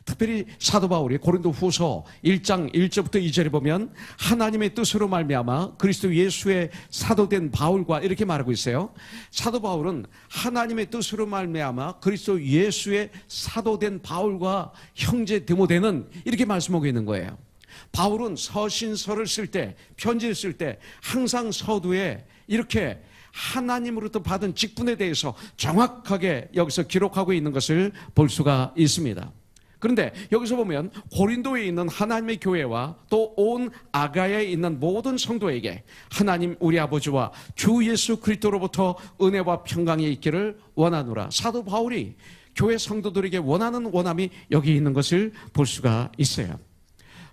특별히 사도 바울이 고린도후서 1장 1절부터 2절에 보면 하나님의 뜻으로 말미암아 그리스도 예수의 사도된 바울과 이렇게 말하고 있어요. 사도 바울은 하나님의 뜻으로 말미암아 그리스도 예수의 사도된 바울과 형제 디모데는 이렇게 말씀하고 있는 거예요. 바울은 서신서를 쓸 때, 편지를 쓸 때 항상 서두에 이렇게 하나님으로부터 받은 직분에 대해서 정확하게 여기서 기록하고 있는 것을 볼 수가 있습니다. 그런데 여기서 보면 고린도에 있는 하나님의 교회와 또 온 아가야에 있는 모든 성도에게 하나님 우리 아버지와 주 예수 그리스도로부터 은혜와 평강이 있기를 원하노라. 사도 바울이 교회 성도들에게 원하는 원함이 여기 있는 것을 볼 수가 있어요.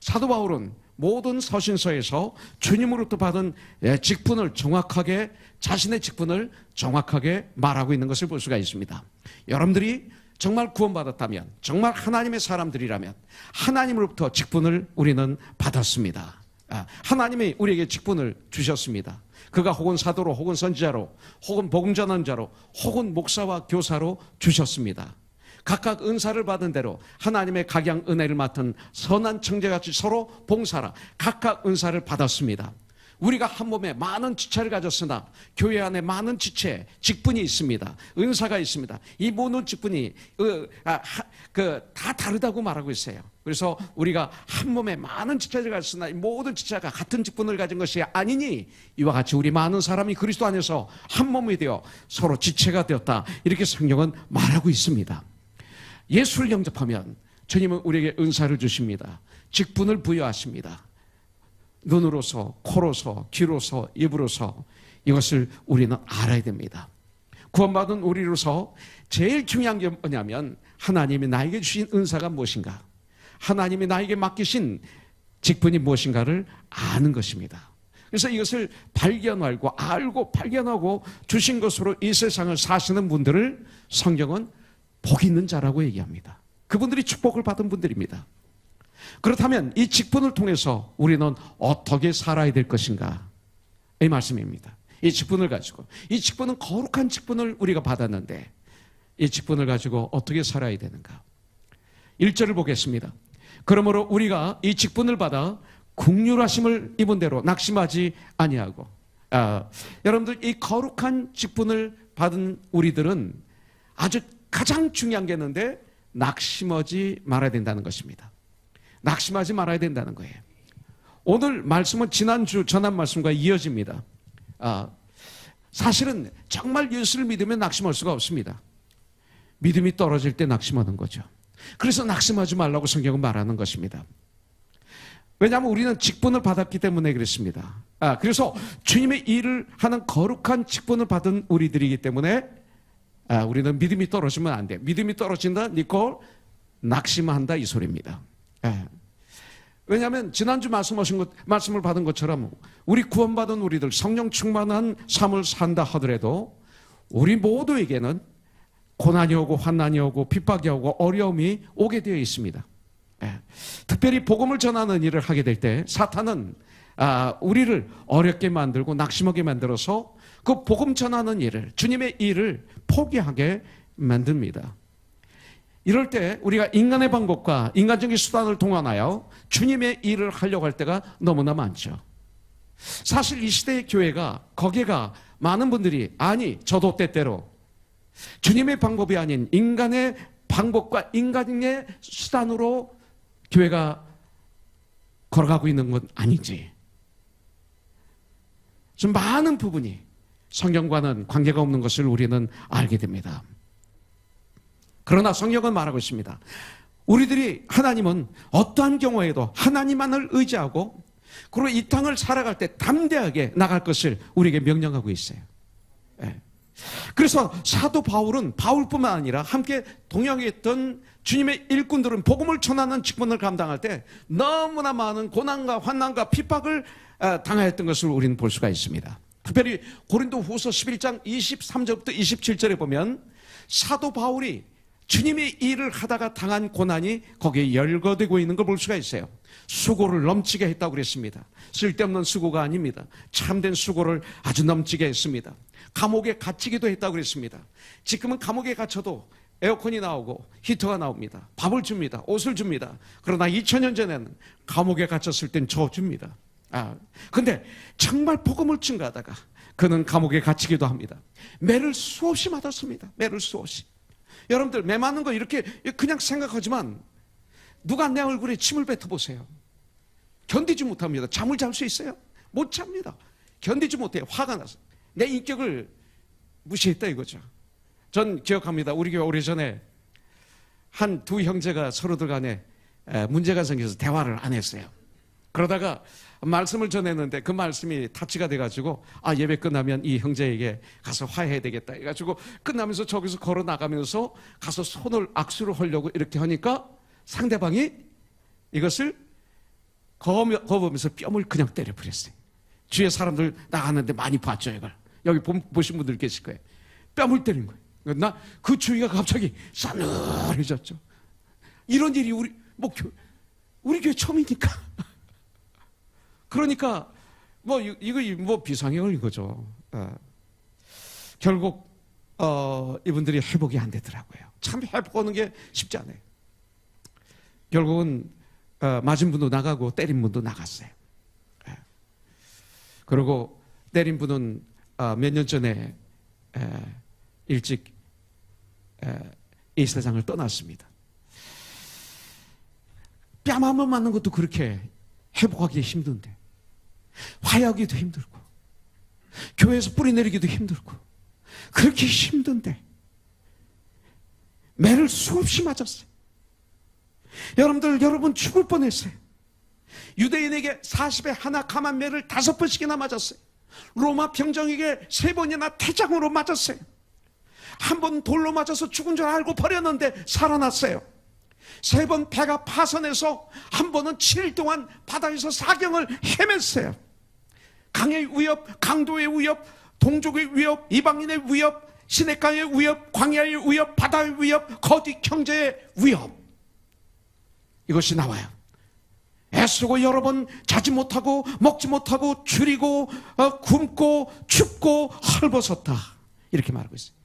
사도 바울은 모든 서신서에서 주님으로부터 받은 직분을 정확하게, 자신의 직분을 정확하게 말하고 있는 것을 볼 수가 있습니다. 여러분들이 정말 구원받았다면, 정말 하나님의 사람들이라면 하나님으로부터 직분을 우리는 받았습니다. 하나님이 우리에게 직분을 주셨습니다. 그가 혹은 사도로, 혹은 선지자로, 혹은 복음 전환자로, 혹은 목사와 교사로 주셨습니다. 각각 은사를 받은 대로 하나님의 각양 은혜를 맡은 선한 청재같이 서로 봉사라 각각 은사를 받았습니다. 우리가 한 몸에 많은 지체를 가졌으나 교회 안에 많은 지체, 직분이 있습니다. 은사가 있습니다. 이 모든 직분이 다 다르다고 말하고 있어요. 그래서 우리가 한 몸에 많은 지체를 가졌으나 이 모든 지체가 같은 직분을 가진 것이 아니니 이와 같이 우리 많은 사람이 그리스도 안에서 한 몸이 되어 서로 지체가 되었다. 이렇게 성경은 말하고 있습니다. 예수를 영접하면 주님은 우리에게 은사를 주십니다. 직분을 부여하십니다. 눈으로서, 코로서, 귀로서, 입으로서 이것을 우리는 알아야 됩니다. 구원받은 우리로서 제일 중요한 게 뭐냐면 하나님이 나에게 주신 은사가 무엇인가, 하나님이 나에게 맡기신 직분이 무엇인가를 아는 것입니다. 그래서 이것을 알고 발견하고 주신 것으로 이 세상을 사시는 분들을 성경은 복 있는 자라고 얘기합니다. 그분들이 축복을 받은 분들입니다. 그렇다면 이 직분을 통해서 우리는 어떻게 살아야 될 것인가? 이 말씀입니다. 이 직분을 가지고, 이 직분은 거룩한 직분을 우리가 받았는데 이 직분을 가지고 어떻게 살아야 되는가? 1절을 보겠습니다. 그러므로 우리가 이 직분을 받아 긍휼하심을 입은 대로 낙심하지 아니하고, 여러분들 이 거룩한 직분을 받은 우리들은 아주 가장 중요한 게 있는데 낙심하지 말아야 된다는 것입니다. 낙심하지 말아야 된다는 거예요. 오늘 말씀은 지난주 전한 말씀과 이어집니다. 사실은 정말 예수를 믿으면 낙심할 수가 없습니다. 믿음이 떨어질 때 낙심하는 거죠. 그래서 낙심하지 말라고 성경은 말하는 것입니다. 왜냐하면 우리는 직분을 받았기 때문에 그렇습니다. 그래서 주님의 일을 하는 거룩한 직분을 받은 우리들이기 때문에 우리는 믿음이 떨어지면 안 돼. 믿음이 떨어진다, 니콜, 낙심한다 이 소리입니다. 왜냐하면 지난주 말씀을 받은 것처럼 우리 구원받은 우리들 성령 충만한 삶을 산다 하더라도 우리 모두에게는 고난이 오고 환난이 오고 핍박이 오고 어려움이 오게 되어 있습니다. 특별히 복음을 전하는 일을 하게 될 때 사탄은 우리를 어렵게 만들고 낙심하게 만들어서 그 복음 전하는 일을, 주님의 일을 포기하게 만듭니다. 이럴 때 우리가 인간의 방법과 인간적인 수단을 동원하여 주님의 일을 하려고 할 때가 너무나 많죠. 사실 이 시대의 교회가, 거기가 많은 분들이 저도 때때로 주님의 방법이 아닌 인간의 방법과 인간의 수단으로 교회가 걸어가고 있는 건 아닌지, 좀 많은 부분이 성경과는 관계가 없는 것을 우리는 알게 됩니다. 그러나 성경은 말하고 있습니다. 우리들이, 하나님은 어떠한 경우에도 하나님만을 의지하고 그리고 이 땅을 살아갈 때 담대하게 나갈 것을 우리에게 명령하고 있어요. 그래서 사도 바울은 바울뿐만 아니라 함께 동역했던 주님의 일꾼들은 복음을 전하는 직분을 감당할 때 너무나 많은 고난과 환난과 핍박을 당하였던 것을 우리는 볼 수가 있습니다. 특별히 고린도후서 11장 23절부터 27절에 보면 사도 바울이 주님의 일을 하다가 당한 고난이 거기에 열거되고 있는 걸 볼 수가 있어요. 수고를 넘치게 했다고 그랬습니다. 쓸데없는 수고가 아닙니다. 참된 수고를 아주 넘치게 했습니다. 감옥에 갇히기도 했다고 그랬습니다. 지금은 감옥에 갇혀도 에어컨이 나오고 히터가 나옵니다. 밥을 줍니다. 옷을 줍니다. 그러나 2000년 전에는 감옥에 갇혔을 땐 줍니다. 근데 정말 복음을 증거하다가 그는 감옥에 갇히기도 합니다. 매를 수없이 맞았습니다. 매를 수없이. 여러분들 매 맞는 거 이렇게 그냥 생각하지만 누가 내 얼굴에 침을 뱉어보세요. 견디지 못합니다. 잠을 잘 수 있어요? 못 잡니다. 견디지 못해요. 화가 나서. 내 인격을 무시했다 이거죠. 전 기억합니다. 우리 교회 오래전에 한 두 형제가 서로들 간에 문제가 생겨서 대화를 안 했어요. 그러다가 말씀을 전했는데 그 말씀이 타치가 돼가지고 예배 끝나면 이 형제에게 가서 화해해야 되겠다 해가지고 끝나면서 저기서 걸어 나가면서 가서 손을 악수를 하려고 이렇게 하니까 상대방이 이것을 거부하면서 뺨을 그냥 때려버렸어요. 주위에 사람들 나갔는데 많이 봤죠 이걸. 여기 보신 분들 계실 거예요. 뺨을 때린 거예요. 그 주위가 갑자기 싸늘해졌죠. 이런 일이 우리 교회 처음이니까. 그러니까 이거 비상에 걸린 거죠. 결국 이분들이 회복이 안 되더라고요. 참 회복하는 게 쉽지 않아요. 결국은 맞은 분도 나가고 때린 분도 나갔어요. 그리고 때린 분은 몇 년 전에 일찍 이 세상을 떠났습니다. 뺨 한 번 맞는 것도 그렇게 회복하기 힘든데, 화해하기도 힘들고, 교회에서 뿌리내리기도 힘들고, 그렇게 힘든데 매를 수없이 맞았어요. 여러분 죽을 뻔했어요. 유대인에게 40에 하나 감한 매를 5번씩이나 맞았어요. 로마 병정에게 3번이나 태장으로 맞았어요. 한 번 돌로 맞아서 죽은 줄 알고 버렸는데 살아났어요. 3번 배가 파선해서 한 번은 7일 동안 바다에서 사경을 헤맸어요. 강의 위협, 강도의 위협, 동족의 위협, 이방인의 위협, 시냇가의 위협, 광야의 위협, 바다의 위협, 거짓 형제의 위협, 이것이 나와요. 애쓰고 여러 번 자지 못하고 먹지 못하고 줄이고 굶고 춥고 헐벗었다, 이렇게 말하고 있어요.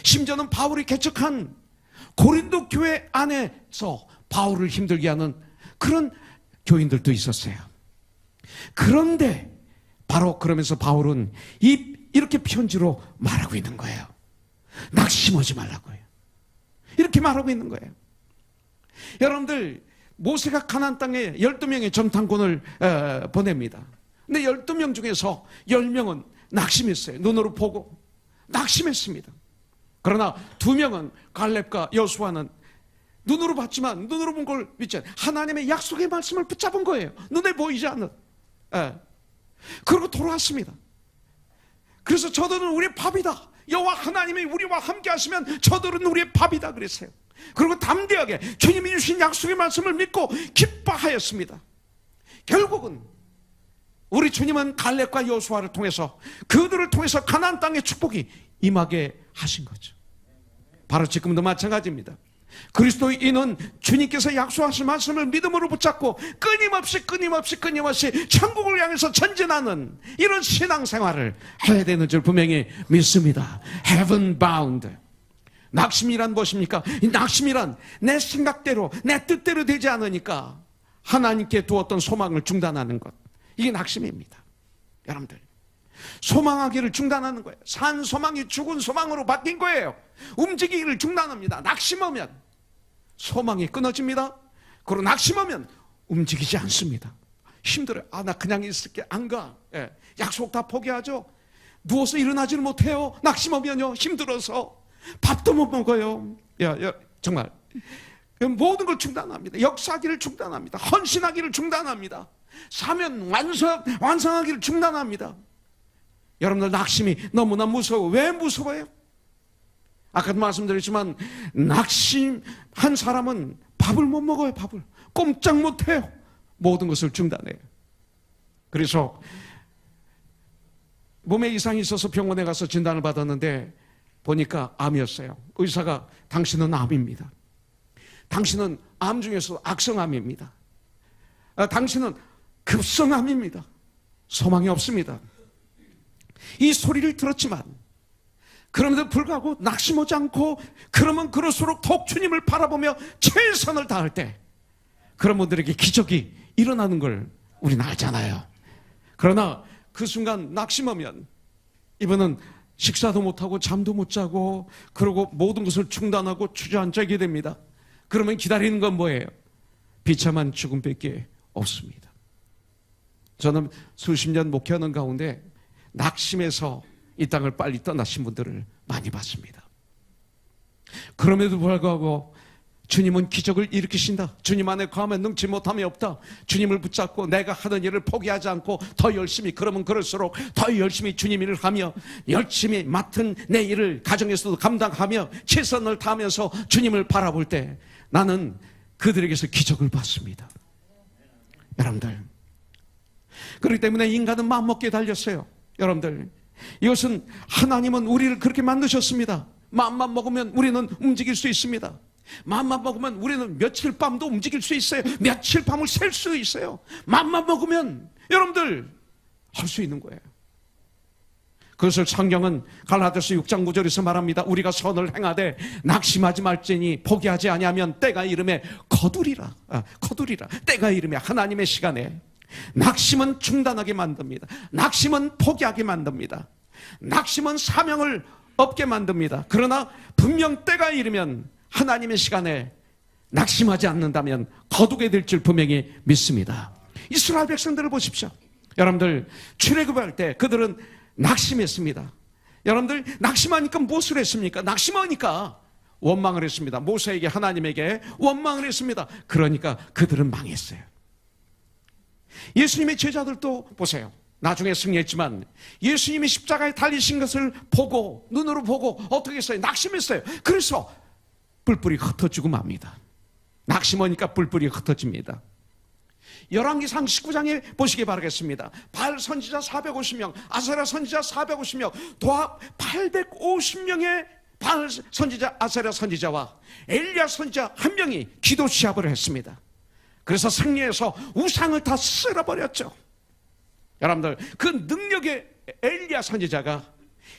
심지어는 바울이 개척한 고린도 교회 안에서 바울을 힘들게 하는 그런 교인들도 있었어요. 그런데 바로 그러면서 바울은 이렇게 편지로 말하고 있는 거예요. 낙심하지 말라고요. 이렇게 말하고 있는 거예요. 여러분들, 모세가 가나안 땅에 12명의 정탐꾼을 보냅니다. 근데 12명 중에서 10명은 낙심했어요. 눈으로 보고 낙심했습니다. 그러나 2명은 갈렙과 여수아는 눈으로 봤지만 눈으로 본 걸 믿지 않아요. 하나님의 약속의 말씀을 붙잡은 거예요. 눈에 보이지 않는. 그리고 돌아왔습니다. 그래서 저들은 우리의 밥이다, 여호와 하나님이 우리와 함께 하시면 저들은 우리의 밥이다 그랬어요. 그리고 담대하게 주님이 주신 약속의 말씀을 믿고 기뻐하였습니다. 결국은 우리 주님은 갈렙과 여호수아를 통해서, 그들을 통해서 가나안 땅의 축복이 임하게 하신 거죠. 바로 지금도 마찬가지입니다. 그리스도인은 주님께서 약속하신 말씀을 믿음으로 붙잡고 끊임없이 천국을 향해서 전진하는 이런 신앙생활을 해야 되는 줄 분명히 믿습니다. Heaven bound. 낙심이란 무엇입니까? 이 낙심이란 내 생각대로 내 뜻대로 되지 않으니까 하나님께 두었던 소망을 중단하는 것, 이게 낙심입니다. 여러분들, 소망하기를 중단하는 거예요. 산 소망이 죽은 소망으로 바뀐 거예요. 움직이기를 중단합니다. 낙심하면 소망이 끊어집니다. 그리고 낙심하면 움직이지 않습니다. 힘들어요. 나 그냥 있을게, 안 가. 약속 다 포기하죠. 누워서 일어나지를 못해요. 낙심하면요, 힘들어서 밥도 못 먹어요. 정말 모든 걸 중단합니다. 역사하기를 중단합니다. 헌신하기를 중단합니다. 사면 완성하기를 중단합니다. 여러분들, 낙심이 너무나 무서워. 왜 무서워요? 아까도 말씀드렸지만 낙심한 사람은 밥을 못 먹어요. 밥을 꼼짝 못해요. 모든 것을 중단해요. 그래서 몸에 이상이 있어서 병원에 가서 진단을 받았는데 보니까 암이었어요. 의사가 당신은 암입니다. 당신은 암 중에서 악성암입니다. 당신은 급성암입니다. 소망이 없습니다. 이 소리를 들었지만 그럼에도 불구하고 낙심하지 않고 그러면 그럴수록 더욱 주님을 바라보며 최선을 다할 때 그런 분들에게 기적이 일어나는 걸 우리는 알잖아요. 그러나 그 순간 낙심하면 이분은 식사도 못하고 잠도 못 자고 그러고 모든 것을 중단하고 주저앉게 됩니다. 그러면 기다리는 건 뭐예요? 비참한 죽음밖에 없습니다. 저는 수십 년 목회하는 가운데 낙심해서 이 땅을 빨리 떠나신 분들을 많이 봤습니다. 그럼에도 불구하고 주님은 기적을 일으키신다. 주님 안에 거하면 능치 못함이 없다. 주님을 붙잡고 내가 하는 일을 포기하지 않고 더 열심히, 그러면 그럴수록 더 열심히 주님 일을 하며 열심히 맡은 내 일을 가정에서도 감당하며 최선을 다하면서 주님을 바라볼 때 나는 그들에게서 기적을 봤습니다. 여러분들, 그렇기 때문에 인간은 마음먹기에 달렸어요. 여러분들, 이것은 하나님은 우리를 그렇게 만드셨습니다. 마음만 먹으면 우리는 움직일 수 있습니다. 마음만 먹으면 우리는 며칠 밤도 움직일 수 있어요. 며칠 밤을 셀 수 있어요. 마음만 먹으면 여러분들 할 수 있는 거예요. 그것을 성경은 갈라디아서 6장 9절에서 말합니다. 우리가 선을 행하되 낙심하지 말지니 포기하지 아니하면 때가 이름에 거두리라. 때가 이름에 하나님의 시간에 낙심은 중단하게 만듭니다. 낙심은 포기하게 만듭니다. 낙심은 사명을 없게 만듭니다. 그러나 분명 때가 이르면 하나님의 시간에 낙심하지 않는다면 거두게 될 줄 분명히 믿습니다. 이스라엘 백성들을 보십시오. 여러분들, 출애굽할 때 그들은 낙심했습니다. 여러분들, 낙심하니까 무엇을 했습니까? 낙심하니까 원망을 했습니다. 모세에게, 하나님에게 원망을 했습니다. 그러니까 그들은 망했어요. 예수님의 제자들도 보세요. 나중에 승리했지만 예수님이 십자가에 달리신 것을 보고, 눈으로 보고 어떻게 했어요? 낙심했어요. 그래서 뿔뿔이 흩어지고 맙니다. 낙심하니까 뿔뿔이 흩어집니다. 열왕기상 19장에 보시기 바라겠습니다. 바알 선지자 450명, 아세라 선지자 450명, 도합 850명의 바알 선지자, 아세라 선지자와 엘리야 선지자 한 명이 기도 시합을 했습니다. 그래서 승리해서 우상을 다 쓸어버렸죠. 여러분들, 그 능력의 엘리야 선지자가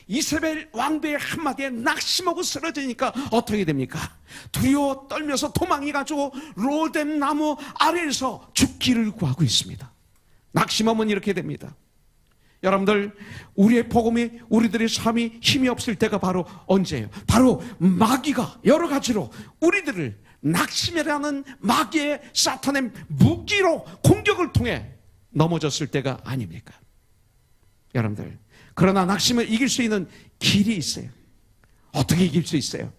이세벨 왕비의 한마디에 낙심하고 쓰러지니까 어떻게 됩니까? 두려워 떨면서 도망해가지고 로뎀 나무 아래에서 죽기를 구하고 있습니다. 낙심하면 이렇게 됩니다. 여러분들, 우리의 복음이, 우리들의 삶이 힘이 없을 때가 바로 언제예요? 바로 마귀가 여러 가지로 우리들을 낙심이라는 마귀의 사탄의 무기로 공격을 통해 넘어졌을 때가 아닙니까? 여러분들, 그러나 낙심을 이길 수 있는 길이 있어요. 어떻게 이길 수 있어요?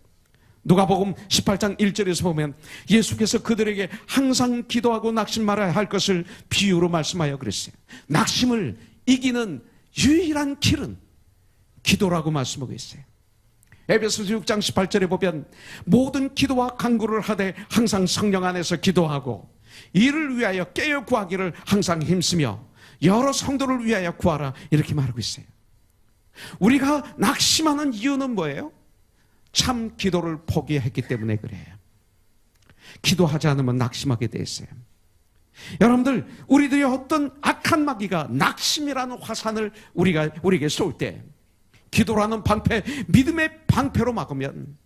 누가복음 18장 1절에서 보면 예수께서 그들에게 항상 기도하고 낙심 말아야 할 것을 비유로 말씀하여 그랬어요. 낙심을 이기는 유일한 길은 기도라고 말씀하고 있어요. 에베소서 6장 18절에 보면 모든 기도와 간구를 하되 항상 성령 안에서 기도하고 이를 위하여 깨어 구하기를 항상 힘쓰며 여러 성도를 위하여 구하라, 이렇게 말하고 있어요. 우리가 낙심하는 이유는 뭐예요? 참 기도를 포기했기 때문에 그래요. 기도하지 않으면 낙심하게 돼 있어요. 여러분들, 우리들의 어떤 악한 마귀가 낙심이라는 화산을 우리에게 쏠 때 기도라는 방패, 믿음의 방패로 막으면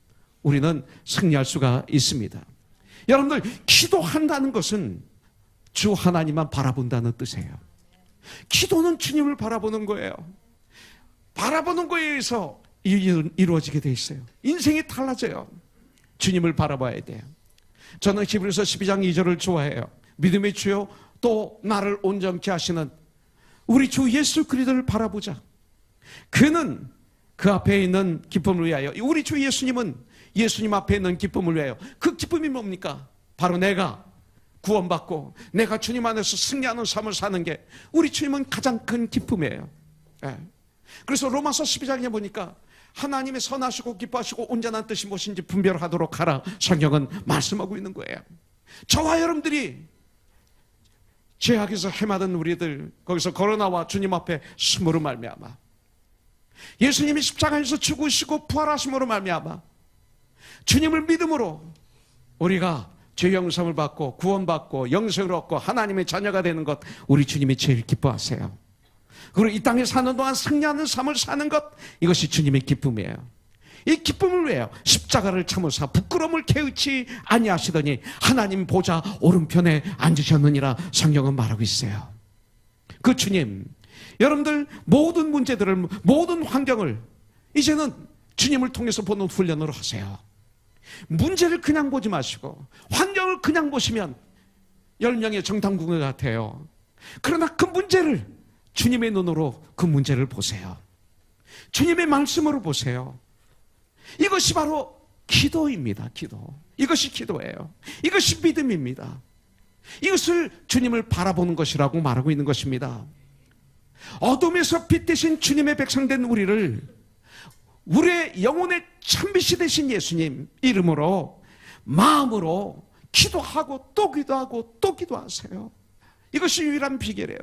우리는 승리할 수가 있습니다. 여러분들, 기도한다는 것은 주 하나님만 바라본다는 뜻이에요. 기도는 주님을 바라보는 거예요. 바라보는 거에 의해서 이루어지게 돼 있어요. 인생이 달라져요. 주님을 바라봐야 돼요. 저는 히브리서 12장 2절을 좋아해요. 믿음의 주요 또 나를 온전케 하시는 우리 주 예수 그리스도를 바라보자. 그는 그 앞에 있는 기쁨을 위하여, 우리 주 예수님은 예수님 앞에 있는 기쁨을 위하여, 그 기쁨이 뭡니까? 바로 내가 구원받고 내가 주님 안에서 승리하는 삶을 사는 게 우리 주님은 가장 큰 기쁨이에요. 그래서 로마서 12장에 보니까 하나님의 선하시고 기뻐하시고 온전한 뜻이 무엇인지 분별하도록 하라, 성경은 말씀하고 있는 거예요. 저와 여러분들이 죄악에서 헤매던 우리들, 거기서 걸어나와 주님 앞에 숨으로 말미암아, 예수님이 십자가에서 죽으시고 부활하심으로 말미암아 주님을 믿음으로 우리가 죄 용서를 받고 구원받고 영생을 얻고 하나님의 자녀가 되는 것, 우리 주님이 제일 기뻐하세요. 그리고 이 땅에 사는 동안 승리하는 삶을 사는 것, 이것이 주님의 기쁨이에요. 이 기쁨을 왜요? 십자가를 참으사 부끄러움을 개의치 아니하시더니 하나님 보좌 오른편에 앉으셨느니라 성경은 말하고 있어요. 그 주님, 여러분들 모든 문제들을, 모든 환경을 이제는 주님을 통해서 보는 훈련으로 하세요. 문제를 그냥 보지 마시고 환경을 그냥 보시면 10명의 정탐꾼 같아요. 그러나 그 문제를 주님의 눈으로 그 문제를 보세요. 주님의 말씀으로 보세요. 이것이 바로 기도입니다. 기도. 이것이 기도예요. 이것이 믿음입니다. 이것을 주님을 바라보는 것이라고 말하고 있는 것입니다. 어둠에서 빛 대신 주님의 백성된 우리를, 우리의 영혼의 참빛이 되신 예수님 이름으로 마음으로 기도하고 또 기도하고 또 기도하세요. 이것이 유일한 비결이에요.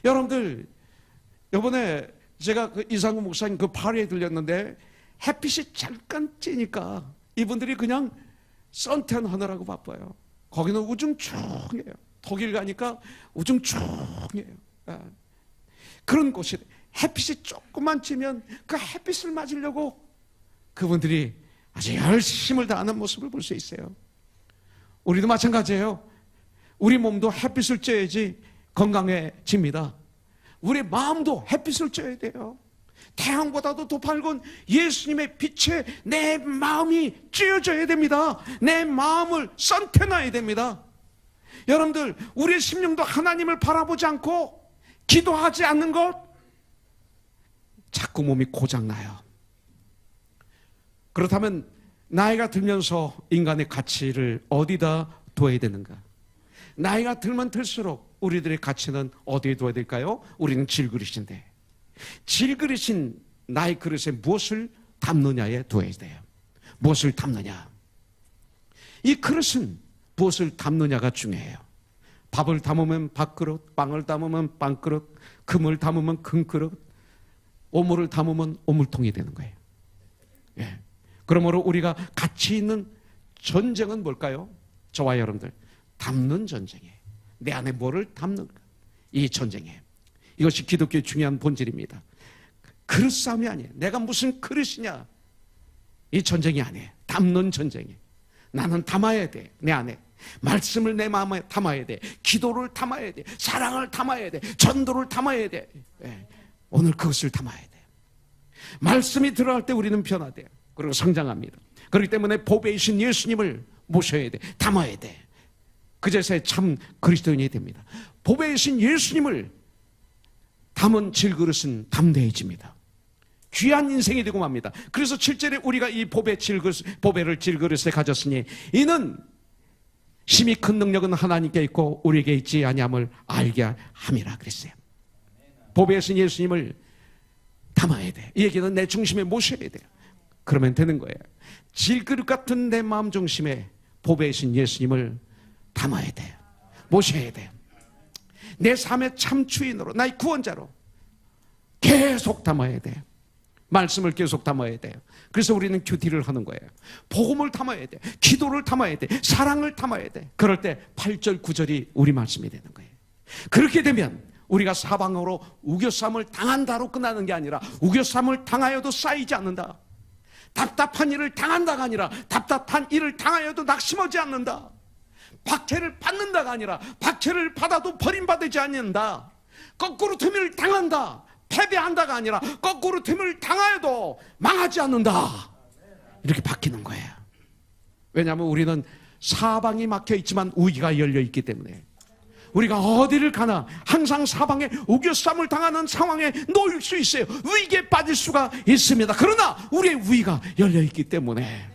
여러분들, 이번에 제가 그 이상우 목사님 그 파리에 들렸는데 햇빛이 잠깐 찌니까 이분들이 그냥 선탠 하느라고 바빠요. 거기는 우중충해요. 독일 가니까 우중충해요. 그런 곳이 햇빛이 조금만 찌면 그 햇빛을 맞으려고 그분들이 아주 열심을 다하는 모습을 볼 수 있어요. 우리도 마찬가지예요. 우리 몸도 햇빛을 쬐야지 건강해집니다. 우리 마음도 햇빛을 쬐야 돼요. 태양보다도 더 밝은 예수님의 빛에 내 마음이 쬐어져야 됩니다. 내 마음을 선택해놔야 됩니다. 여러분들, 우리의 심령도 하나님을 바라보지 않고 기도하지 않는 것, 자꾸 몸이 고장나요. 그렇다면 나이가 들면서 인간의 가치를 어디다 둬야 되는가? 나이가 들면 들수록 우리들의 가치는 어디에 둬야 될까요? 우리는 질그릇인데, 질그릇인 나의 그릇에 무엇을 담느냐에 둬야 돼요. 무엇을 담느냐? 이 그릇은 무엇을 담느냐가 중요해요. 밥을 담으면 밥그릇, 빵을 담으면 빵그릇, 금을 담으면 금그릇, 오물을 담으면 오물통이 되는 거예요. 예. 그러므로 우리가 가치 있는 전쟁은 뭘까요? 저와 여러분들, 담는 전쟁이에요. 내 안에 뭐를 담는가? 이 전쟁이에요. 이것이 기독교의 중요한 본질입니다. 그릇 싸움이 아니에요. 내가 무슨 그릇이냐? 이 전쟁이 아니에요. 담는 전쟁이에요. 나는 담아야 돼. 내 안에 말씀을 내 마음에 담아야 돼. 기도를 담아야 돼. 사랑을 담아야 돼. 전도를 담아야 돼. 네. 오늘 그것을 담아야 돼. 말씀이 들어갈 때 우리는 변화돼요. 그리고 성장합니다. 그렇기 때문에 보배이신 예수님을 모셔야 돼. 담아야 돼. 그제서야 참 그리스도인이 됩니다. 보배이신 예수님을 담은 질그릇은 담대해집니다. 귀한 인생이 되고 맙니다. 그래서 7절에 우리가 이 보배를 질그릇에 가졌으니 이는 심히 큰 능력은 하나님께 있고 우리에게 있지 아니함을 알게 함이라 그랬어요. 보배이신 예수님을 담아야 돼. 이 얘기는 내 중심에 모셔야 돼요. 그러면 되는 거예요. 질그릇 같은 내 마음 중심에 보배이신 예수님을 담아야 돼요. 모셔야 돼요. 내 삶의 참 주인으로, 나의 구원자로 계속 담아야 돼요. 말씀을 계속 담아야 돼요. 그래서 우리는 큐티를 하는 거예요. 복음을 담아야 돼. 기도를 담아야 돼. 사랑을 담아야 돼. 그럴 때 8절 9절이 우리 말씀이 되는 거예요. 그렇게 되면 우리가 사방으로 우겨쌈을 당한다로 끝나는 게 아니라 우겨쌈을 당하여도 쌓이지 않는다. 답답한 일을 당한다가 아니라 답답한 일을 당하여도 낙심하지 않는다. 박해를 받는다가 아니라 박해를 받아도 버림받지 않는다. 거꾸로 틈을 당한다. 패배한다가 아니라 거꾸로 틈을 당하여도 망하지 않는다. 이렇게 바뀌는 거예요. 왜냐하면 우리는 사방이 막혀 있지만 우위가 열려 있기 때문에 우리가 어디를 가나 항상 사방에 우겨쌈을 당하는 상황에 놓일 수 있어요. 위기에 빠질 수가 있습니다. 그러나 우리의 위가 열려 있기 때문에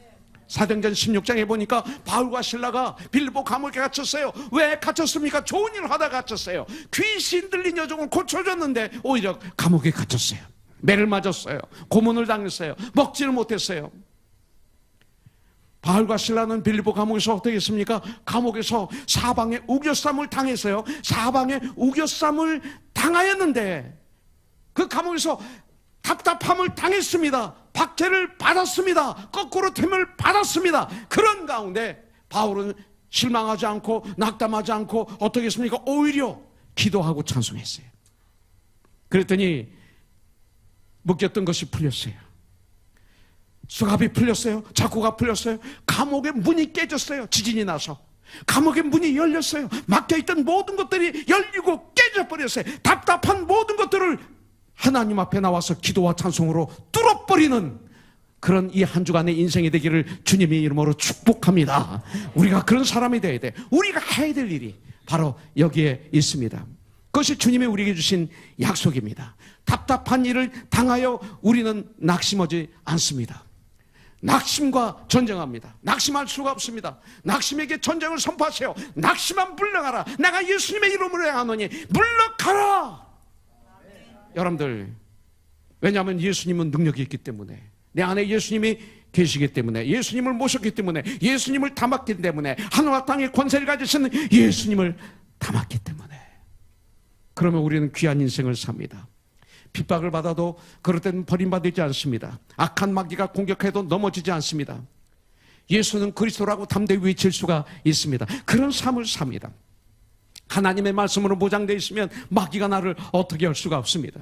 사도행전 16장에 보니까 바울과 실라가 빌립보 감옥에 갇혔어요. 왜 갇혔습니까? 좋은 일을 하다 갇혔어요. 귀신 들린 여종을 고쳐줬는데 오히려 감옥에 갇혔어요. 매를 맞았어요. 고문을 당했어요. 먹지를 못했어요. 바울과 실라는 빌립보 감옥에서 어떻게 했습니까? 감옥에서 사방에 우겨쌈을 당했어요. 사방에 우겨쌈을 당하였는데 그 감옥에서 답답함을 당했습니다. 박해를 받았습니다. 거꾸로 됨을 받았습니다. 그런 가운데 바울은 실망하지 않고 낙담하지 않고 어떻게 했습니까? 오히려 기도하고 찬송했어요. 그랬더니 묶였던 것이 풀렸어요. 수갑이 풀렸어요. 자꾸가 풀렸어요. 감옥의 문이 깨졌어요. 지진이 나서 감옥의 문이 열렸어요. 막혀있던 모든 것들이 열리고 깨져버렸어요. 답답한 모든 것들을 하나님 앞에 나와서 기도와 찬송으로 뚫어버리는 그런 이 한 주간의 인생이 되기를 주님의 이름으로 축복합니다. 우리가 그런 사람이 되어야 돼. 우리가 해야 될 일이 바로 여기에 있습니다. 그것이 주님이 우리에게 주신 약속입니다. 답답한 일을 당하여 우리는 낙심하지 않습니다. 낙심과 전쟁합니다. 낙심할 수가 없습니다. 낙심에게 전쟁을 선포하세요. 낙심한 물러가라. 내가 예수님의 이름으로 행하노니 물러가라. 여러분들, 왜냐하면 예수님은 능력이 있기 때문에, 내 안에 예수님이 계시기 때문에, 예수님을 모셨기 때문에, 예수님을 닮았기 때문에, 하늘과 땅의 권세를 가지신 예수님을 닮았기 때문에, 그러면 우리는 귀한 인생을 삽니다. 핍박을 받아도 그럴 때는 버림받지 않습니다. 악한 마귀가 공격해도 넘어지지 않습니다. 예수는 그리스도라고 담대히 외칠 수가 있습니다. 그런 삶을 삽니다. 하나님의 말씀으로 보장되어 있으면 마귀가 나를 어떻게 할 수가 없습니다.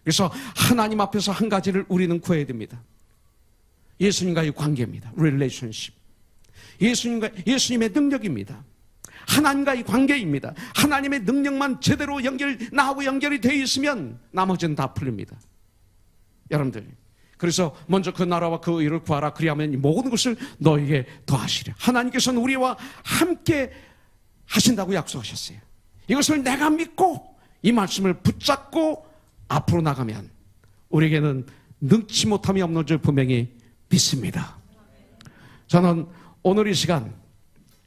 그래서 하나님 앞에서 한 가지를 우리는 구해야 됩니다. 예수님과의 관계입니다. relationship. 예수님의 능력입니다. 하나님과의 관계입니다. 하나님의 능력만 제대로 나하고 연결이 되어 있으면 나머지는 다 풀립니다. 여러분들, 그래서 먼저 그 나라와 그 의를 구하라. 그리하면 모든 것을 너에게 더하시리라. 하나님께서는 우리와 함께 하신다고 약속하셨어요. 이것을 내가 믿고 이 말씀을 붙잡고 앞으로 나가면 우리에게는 능치 못함이 없는 줄 분명히 믿습니다. 저는 오늘 이 시간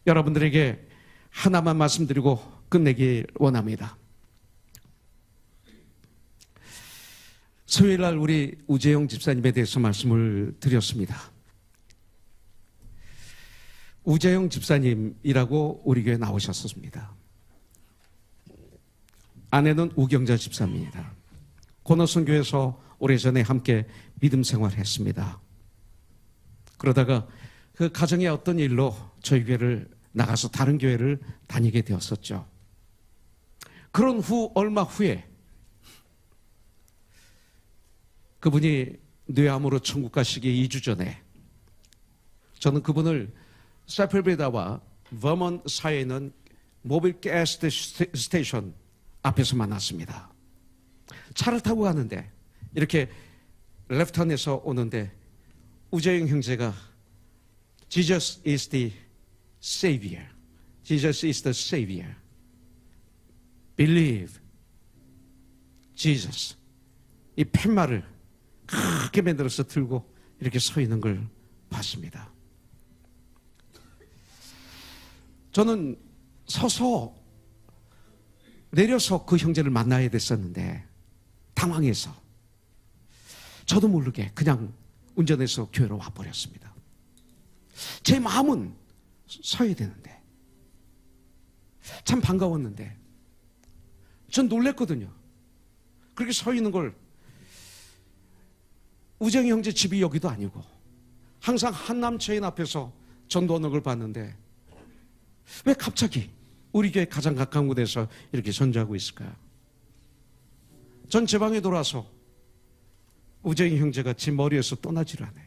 여러분들에게 하나만 말씀드리고 끝내길 원합니다. 수요일날 우리 우재영 집사님에 대해서 말씀을 드렸습니다. 우재영 집사님이라고 우리 교회에 나오셨습니다. 아내는 우경자 집사입니다. 고노선교에서 오래전에 함께 믿음 생활했습니다. 그러다가 그 가정의 어떤 일로 저희 교회를 나가서 다른 교회를 다니게 되었었죠. 그런 후 얼마 후에 그분이 뇌암으로 천국 가시기 2주 전에 저는 그분을 세플브리다와 버먼 사이에 있는 모빌 가스 스테이션 앞에서 만났습니다. 차를 타고 가는데 이렇게 레프트한에서 오는데 우재영 형제가 Jesus is the Savior. Jesus is the Savior. Believe Jesus. 이 팻말을 크게 만들어서 들고 이렇게 서 있는 걸 봤습니다. 저는 서서 내려서 그 형제를 만나야 됐었는데 당황해서 저도 모르게 그냥 운전해서 교회로 와버렸습니다. 제 마음은 서야 되는데 참 반가웠는데 전 놀랬거든요. 그렇게 서 있는 걸 우정이 형제 집이 여기도 아니고 항상 한남체인 앞에서 전도하는 걸 봤는데 왜 갑자기 우리 교회 가장 가까운 곳에서 이렇게 전도하고 있을까요? 전 제 방에 돌아서 우정이 형제가 제 머리에서 떠나질 않아요.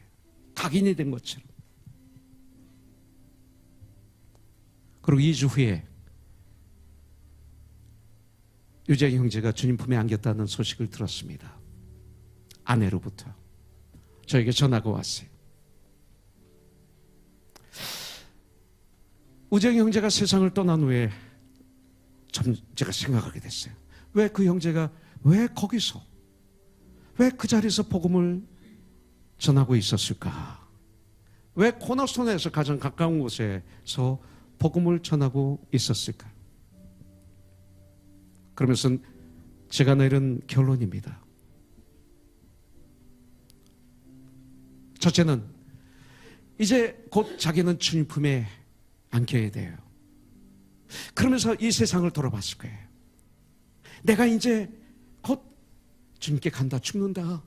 각인이 된 것처럼. 그리고 2주 후에 유정이 형제가 주님 품에 안겼다는 소식을 들었습니다. 아내로부터 저에게 전화가 왔어요. 우정이 형제가 세상을 떠난 후에 좀 제가 생각하게 됐어요. 왜 그 형제가 왜 거기서 왜 그 자리에서 복음을 전하고 있었을까? 왜 코너스톤에서 가장 가까운 곳에서 복음을 전하고 있었을까? 그러면서 제가 내린 결론입니다. 첫째는 이제 곧 자기는 주님 품에 안겨야 돼요. 그러면서 이 세상을 돌아봤을 거예요. 내가 이제 곧 주님께 간다, 죽는다.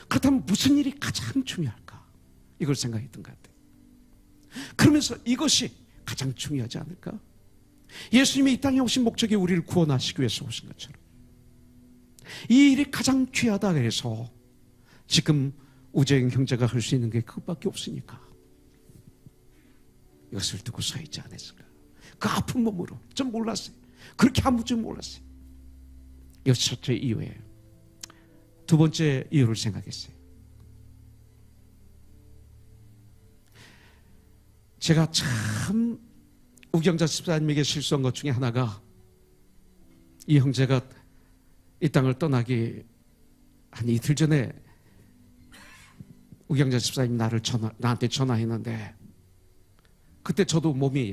그렇다면 무슨 일이 가장 중요할까? 이걸 생각했던 것 같아요. 그러면서 이것이 가장 중요하지 않을까? 예수님이 이 땅에 오신 목적이 우리를 구원하시기 위해서 오신 것처럼 이 일이 가장 귀하다 해서 지금 우재영 형제가 할 수 있는 게 그것밖에 없으니까 이것을 두고 서 있지 않았을까. 그 아픈 몸으로. 전 몰랐어요. 그렇게 아무 줄 몰랐어요. 이것이 첫째 이유예요. 두 번째 이유를 생각했어요. 제가 참 우경자 집사님에게 실수한 것 중에 하나가, 이 형제가 이 땅을 떠나기 한 이틀 전에 우경자 집사님 나한테 전화했는데, 그때 저도 몸이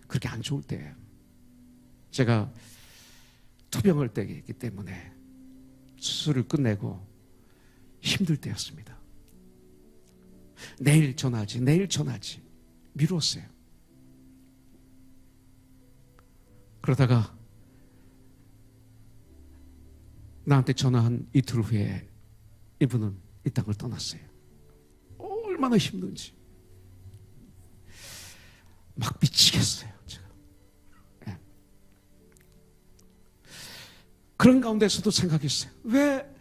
그렇게 안 좋을 때예요. 제가 투병할 때이기 때문에 수술을 끝내고 힘들 때였습니다. 내일 전화하지 미뤘어요. 그러다가 나한테 전화한 이틀 후에 이분은 이 땅을 떠났어요. 얼마나 힘든지 막 미치겠어요, 제가. 네. 그런 가운데서도 생각했어요. 왜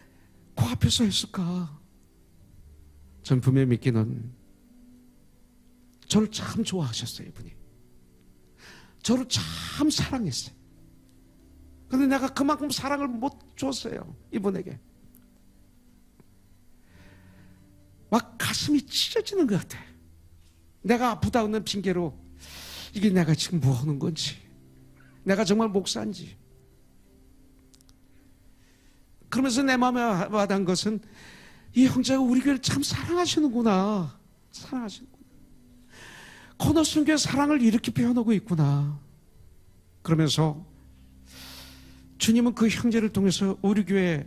그 앞에서 했을까? 전 분명히 믿기는, 저를 참 좋아하셨어요, 이분이. 저를 참 사랑했어요. 그런데 내가 그만큼 사랑을 못 줬어요, 이분에게. 막 가슴이 찢어지는 것 같아. 내가 아프다는 핑계로 이게 내가 지금 뭐 하는 건지, 내가 정말 목사인지. 그러면서 내 마음에 와닿은 것은, 이 형제가 우리 교회를 참 사랑하시는구나. 코너스톤 교회 사랑을 이렇게 표현하고 있구나. 그러면서 주님은 그 형제를 통해서 우리 교회에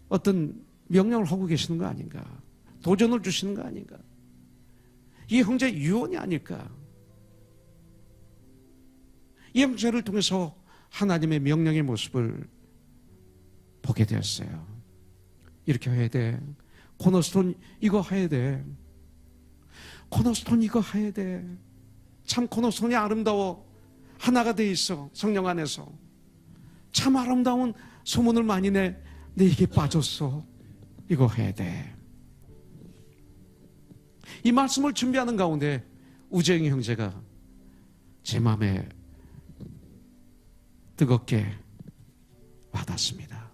어떤 명령을 하고 계시는 거 아닌가, 도전을 주시는 거 아닌가, 이 형제 유언이 아닐까. 이 형제를 통해서 하나님의 명령의 모습을 보게 되었어요. 이렇게 해야 돼. 코너스톤 이거 해야 돼. 코너스톤 이거 해야 돼. 참 코너스톤이 아름다워. 하나가 돼 있어, 성령 안에서. 참 아름다운 소문을 많이 내. 이게 빠졌어. 이거 해야 돼. 이 말씀을 준비하는 가운데 우재영 형제가 제 마음에 뜨겁게 와닿습니다.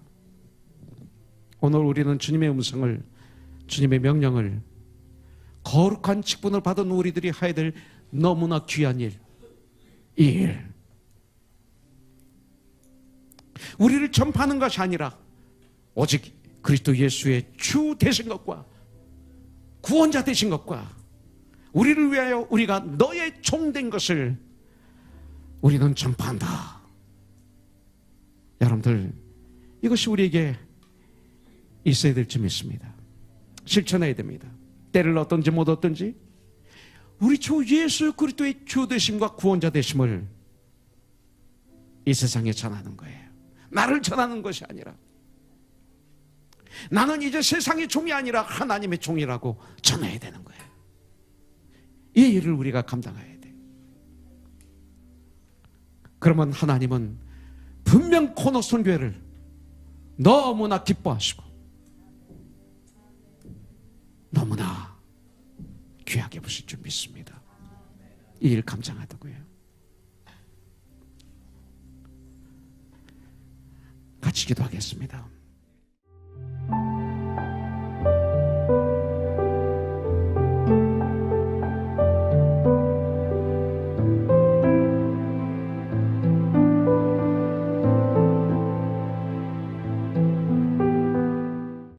오늘 우리는 주님의 음성을, 주님의 명령을, 거룩한 직분을 받은 우리들이 해야 될 너무나 귀한 일, 이 일, 우리를 전파하는 것이 아니라 오직 그리스도 예수의 주 되신 것과 구원자 되신 것과 우리를 위하여 우리가 너의 종 된 것을 우리는 전파한다. 여러분들, 이것이 우리에게 있어야 될 줄 믿습니다. 실천해야 됩니다. 때를 얻든지 못 얻든지 우리 주 예수 그리스도의 주 되심과 구원자 되심을 이 세상에 전하는 거예요. 나를 전하는 것이 아니라, 나는 이제 세상의 종이 아니라 하나님의 종이라고 전해야 되는 거예요. 이 일을 우리가 감당해야 돼. 그러면 하나님은 분명 코너스톤 교회를 너무나 기뻐하시고 너무나 귀하게 보실 줄 믿습니다. 이 일 감당하다고요. 같이 기도하겠습니다.